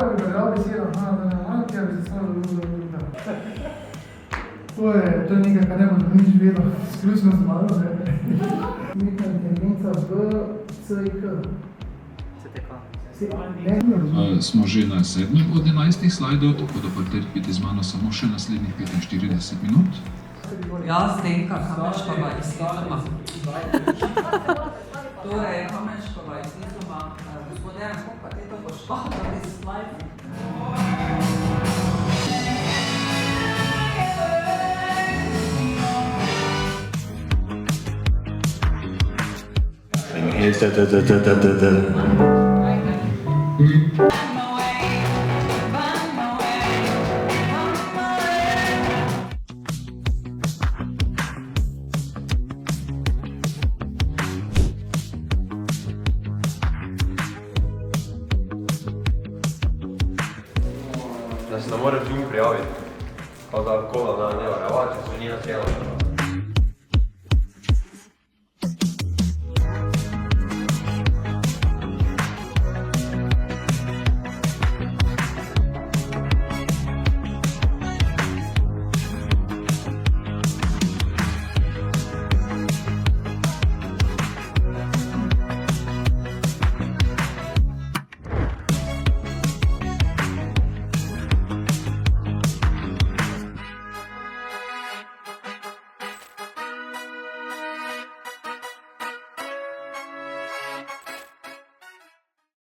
pa bi predal besedo, da ne malo, ker bi se samo druga. To je nekaj, kar ne bodo nič vedel, izključno z malo, ne? Umetna inteligenca v CIK. Smo že na 7 od 11 slajdov, tako da pa trpite z mano samo še naslednjih 45 minut. Jaz Zdenka Kamenškova iz Izuma. Torej, Kamenškova iz Izuma. Gospod Dejan, koliko te to boš hvala iz slajda? Da se ne more Zoom prijaviti, pa da kola da ne varevači, so njena cijela.